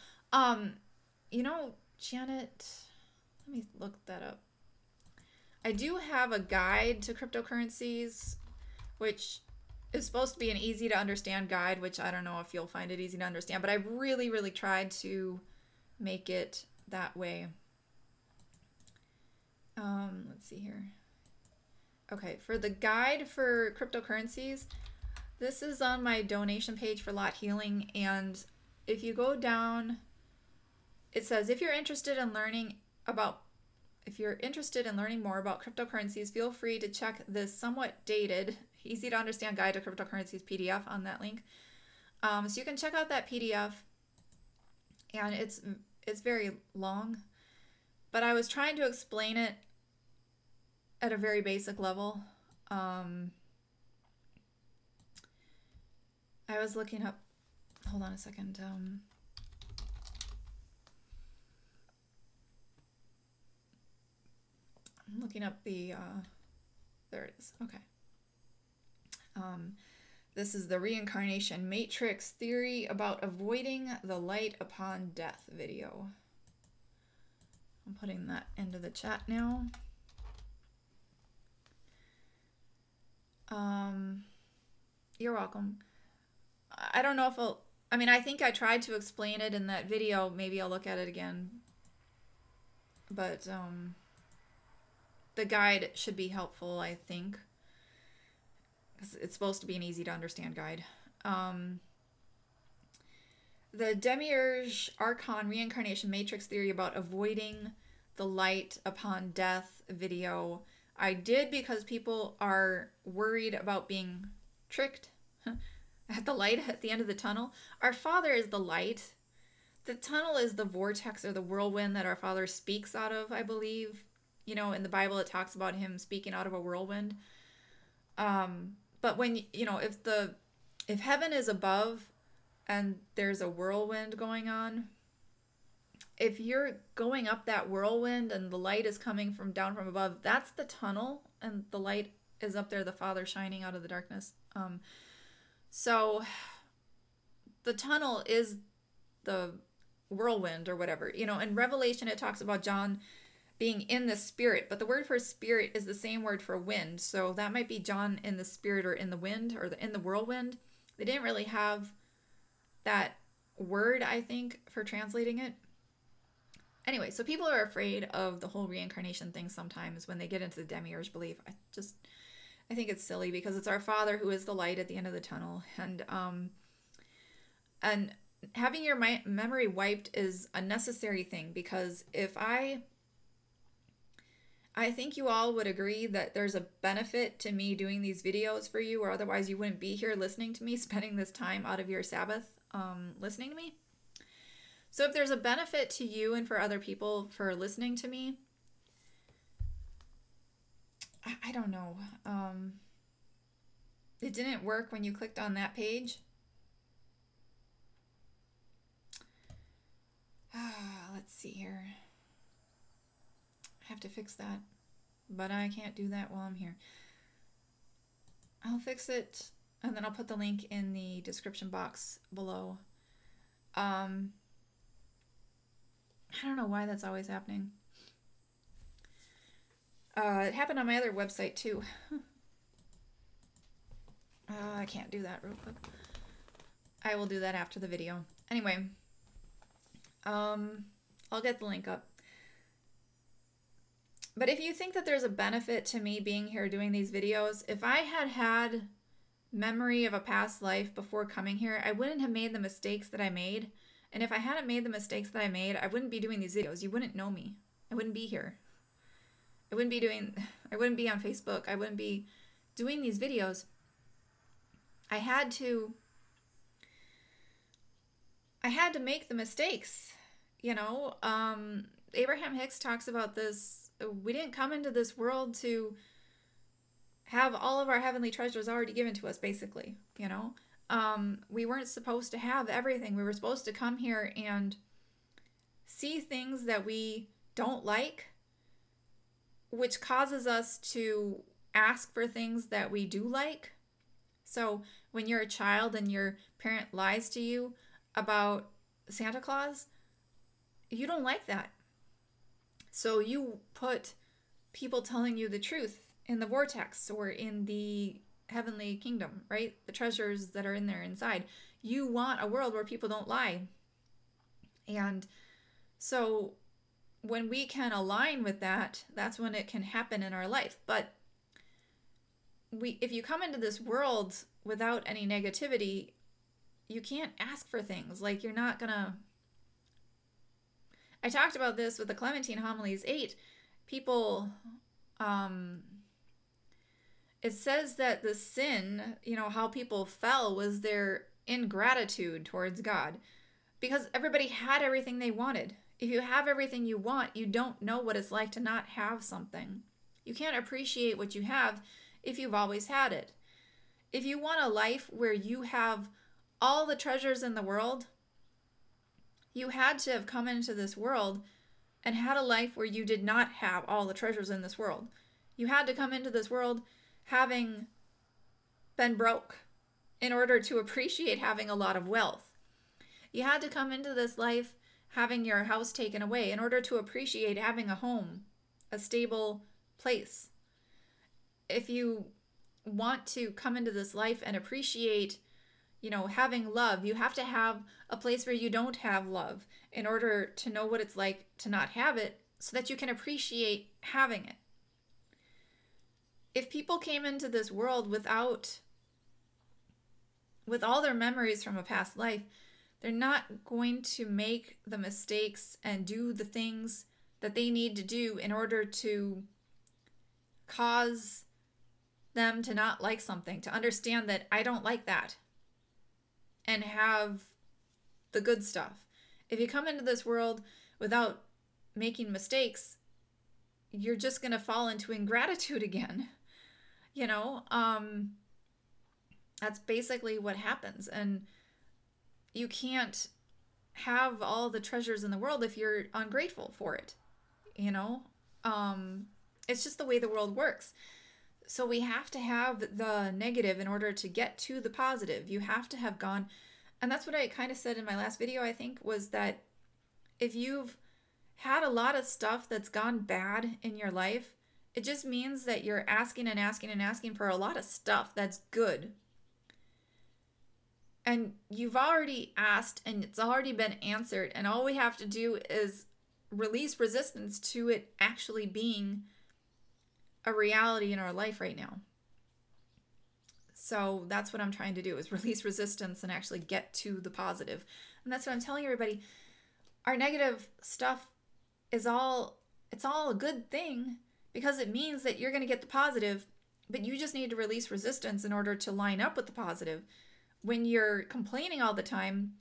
Janet, let me look that up. I do have a guide to cryptocurrencies, which is supposed to be an easy to understand guide, which I don't know if you'll find it easy to understand, but I really, really tried to make it that way. Let's see here. Okay, for the guide for cryptocurrencies, this is on my donation page for Lot Healing, and if you go down, it says, if you're interested in learning more about cryptocurrencies, feel free to check this somewhat dated, easy to understand guide to cryptocurrencies PDF on that link. So you can check out that PDF, and it's very long, but I was trying to explain it at a very basic level. I was looking up, hold on a second. I'm looking up the, there it is. Okay. This is the reincarnation matrix theory about avoiding the light upon death video. I'm putting that into the chat now. You're welcome. I don't know if I think I tried to explain it in that video. Maybe I'll look at it again. But, the guide should be helpful, I think. It's supposed to be an easy to understand guide. The Demiurge Archon Reincarnation Matrix Theory about avoiding the light upon death video, I did because people are worried about being tricked at the light at the end of the tunnel. Our Father is the light. The tunnel is the vortex or the whirlwind that our Father speaks out of, I believe. In the Bible it talks about him speaking out of a whirlwind. But when, if heaven is above and there's a whirlwind going on, if you're going up that whirlwind and the light is coming from down from above, that's the tunnel, and the light is up there, the Father shining out of the darkness. So the tunnel is the whirlwind or whatever. In Revelation it talks about John being in the spirit, but the word for spirit is the same word for wind. So that might be John in the spirit or in the wind or in the whirlwind. They didn't really have that word, I think, for translating it. Anyway, so people are afraid of the whole reincarnation thing sometimes when they get into the demiurge belief. I think it's silly because it's our Father who is the light at the end of the tunnel. And And having your memory wiped is a necessary thing, because I think you all would agree that there's a benefit to me doing these videos for you, or otherwise you wouldn't be here listening to me, spending this time out of your Sabbath listening to me. So if there's a benefit to you and for other people for listening to me, I don't know. It didn't work when you clicked on that page. Let's see here. I have to fix that, but I can't do that while I'm here. I'll fix it, and then I'll put the link in the description box below. I don't know why that's always happening. It happened on my other website too. I can't do that real quick. I will do that after the video. Anyway, I'll get the link up. But if you think that there's a benefit to me being here doing these videos, if I had had memory of a past life before coming here, I wouldn't have made the mistakes that I made. And if I hadn't made the mistakes that I made, I wouldn't be doing these videos. You wouldn't know me. I wouldn't be here. I wouldn't be on Facebook. I wouldn't be doing these videos. I had to make the mistakes, you know. Abraham Hicks talks about this. We didn't come into this world to have all of our heavenly treasures already given to us, basically, you know. We weren't supposed to have everything. We were supposed to come here and see things that we don't like, which causes us to ask for things that we do like. So when you're a child and your parent lies to you about Santa Claus, you don't like that. So you put people telling you the truth in the vortex or in the heavenly kingdom, right? The treasures that are in there inside. You want a world where people don't lie. And so when we can align with that, that's when it can happen in our life. But if you come into this world without any negativity, you can't ask for things. Like, you're not gonna... I talked about this with the Clementine Homilies 8. People, it says that the sin, you know, how people fell was their ingratitude towards God. Because everybody had everything they wanted. If you have everything you want, you don't know what it's like to not have something. You can't appreciate what you have if you've always had it. If you want a life where you have all the treasures in the world, you had to have come into this world and had a life where you did not have all the treasures in this world. You had to come into this world having been broke in order to appreciate having a lot of wealth. You had to come into this life having your house taken away in order to appreciate having a home, a stable place. If you want to come into this life and appreciate, you know, having love, you have to have a place where you don't have love in order to know what it's like to not have it, so that you can appreciate having it. If people came into this world with all their memories from a past life, they're not going to make the mistakes and do the things that they need to do in order to cause them to not like something, to understand that I don't like that, and have the good stuff. If you come into this world without making mistakes, you're just going to fall into ingratitude again. You know, that's basically what happens. And you can't have all the treasures in the world if you're ungrateful for it. You know, it's just the way the world works. So we have to have the negative in order to get to the positive. You have to have gone, and that's what I kind of said in my last video, I think, was that if you've had a lot of stuff that's gone bad in your life, it just means that you're asking and asking and asking for a lot of stuff that's good. And you've already asked and it's already been answered, and all we have to do is release resistance to it actually being a reality in our life right now. So that's what I'm trying to do, is release resistance and actually get to the positive. And that's what I'm telling everybody. Our negative stuff is it's all a good thing, because it means that you're going to get the positive, but you just need to release resistance in order to line up with the positive. When you're complaining all the time,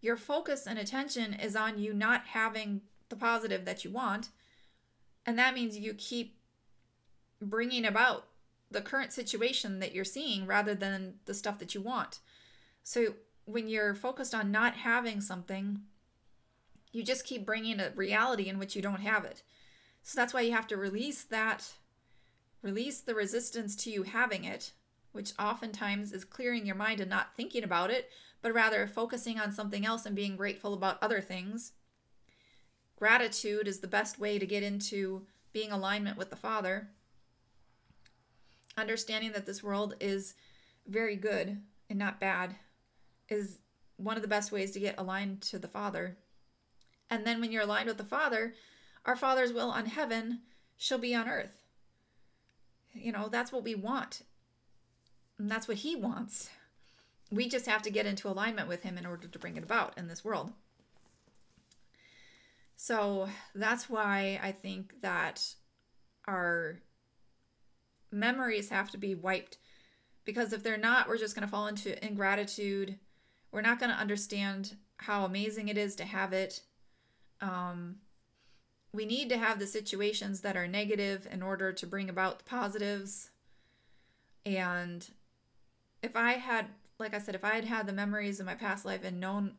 your focus and attention is on you not having the positive that you want. And that means you keep bringing about the current situation that you're seeing rather than the stuff that you want. So when you're focused on not having something, you just keep bringing a reality in which you don't have it. So that's why you have to release the resistance to you having it, which oftentimes is clearing your mind and not thinking about it, but rather focusing on something else and being grateful about other things. Gratitude is the best way to get into being in alignment with the Father. Understanding that this world is very good and not bad is one of the best ways to get aligned to the Father. And then when you're aligned with the Father, our Father's will on heaven shall be on earth. That's what we want. And that's what He wants. We just have to get into alignment with Him in order to bring it about in this world. So that's why I think that our memories have to be wiped, because if they're not, we're just going to fall into ingratitude. We're not going to understand how amazing it is to have it. We need to have the situations that are negative in order to bring about the positives. And if I had, like I said, if I had had the memories of my past life and known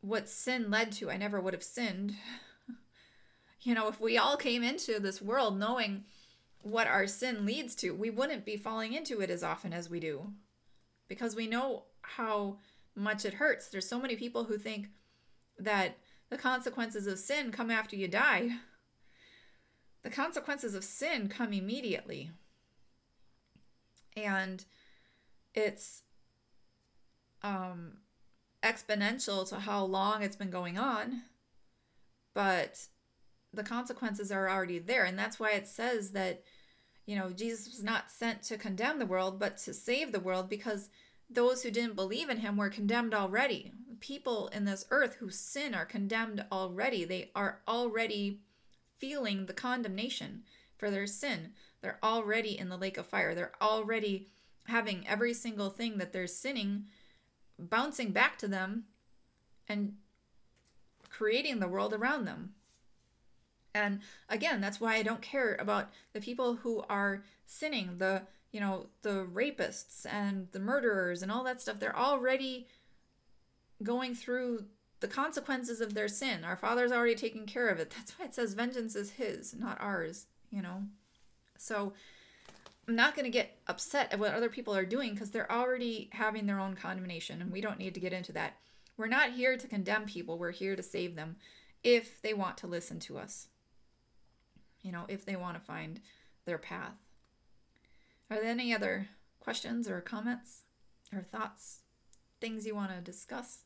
what sin led to, I never would have sinned. If we all came into this world knowing what our sin leads to, we wouldn't be falling into it as often as we do, because we know how much it hurts. There's so many people who think that the consequences of sin come after you die. The consequences of sin come immediately. And it's exponential to how long it's been going on, but the consequences are already there. And that's why it says that, Jesus was not sent to condemn the world, but to save the world, because those who didn't believe in Him were condemned already. People in this earth who sin are condemned already. They are already feeling the condemnation for their sin. They're already in the lake of fire. They're already having every single thing that they're sinning bouncing back to them and creating the world around them. And again, that's why I don't care about the people who are sinning, the rapists and the murderers and all that stuff. They're already going through the consequences of their sin. Our Father's already taken care of it. That's why it says vengeance is His, not ours, So I'm not going to get upset at what other people are doing, because they're already having their own condemnation, and we don't need to get into that. We're not here to condemn people. We're here to save them if they want to listen to us. If they want to find their path. Are there any other questions or comments or thoughts, things you want to discuss?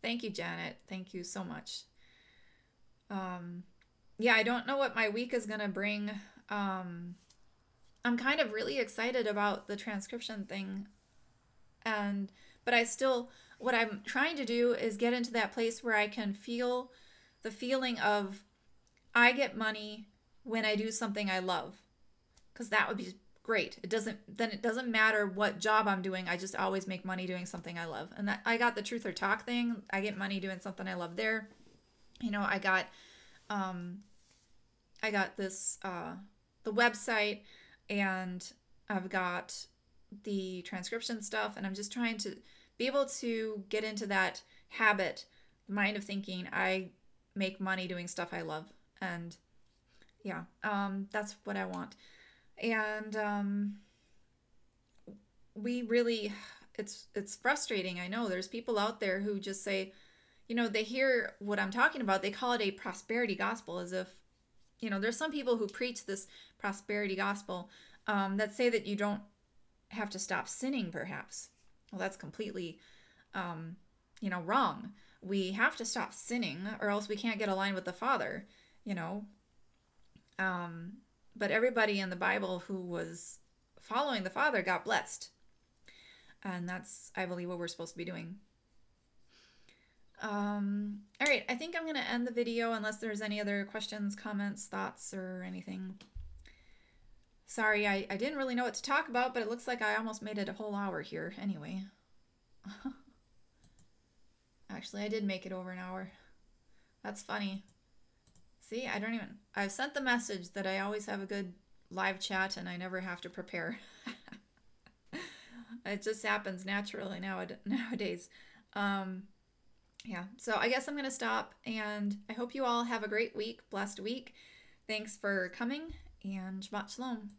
Thank you, Janet. Thank you so much. Yeah, I don't know what my week is going to bring. I'm kind of really excited about the transcription thing. But what I'm trying to do is get into that place where I can feel the feeling of, I get money when I do something I love, because that would be great. It doesn't matter what job I'm doing. I just always make money doing something I love. And that, I got the Truth or Talk thing. I get money doing something I love there. I got this, the website, and I've got the transcription stuff, and I'm just trying to be able to get into that habit, mind of thinking, I make money doing stuff I love. And yeah, that's what I want. And we really, it's frustrating. I know there's people out there who just say, they hear what I'm talking about, they call it a prosperity gospel, as if, there's some people who preach this prosperity gospel that say that you don't have to stop sinning, perhaps. Well, that's completely, wrong. We have to stop sinning, or else we can't get aligned with the Father. you know. But everybody in the Bible who was following the Father got blessed. And that's, I believe, what we're supposed to be doing. All right, I think I'm going to end the video unless there's any other questions, comments, thoughts, or anything. Sorry, I didn't really know what to talk about, but it looks like I almost made it a whole hour here anyway. Actually, I did make it over an hour. That's funny. See, I've sent the message that I always have a good live chat and I never have to prepare. It just happens naturally nowadays. Yeah, so I guess I'm going to stop, and I hope you all have a great week, blessed week. Thanks for coming, and Shabbat Shalom.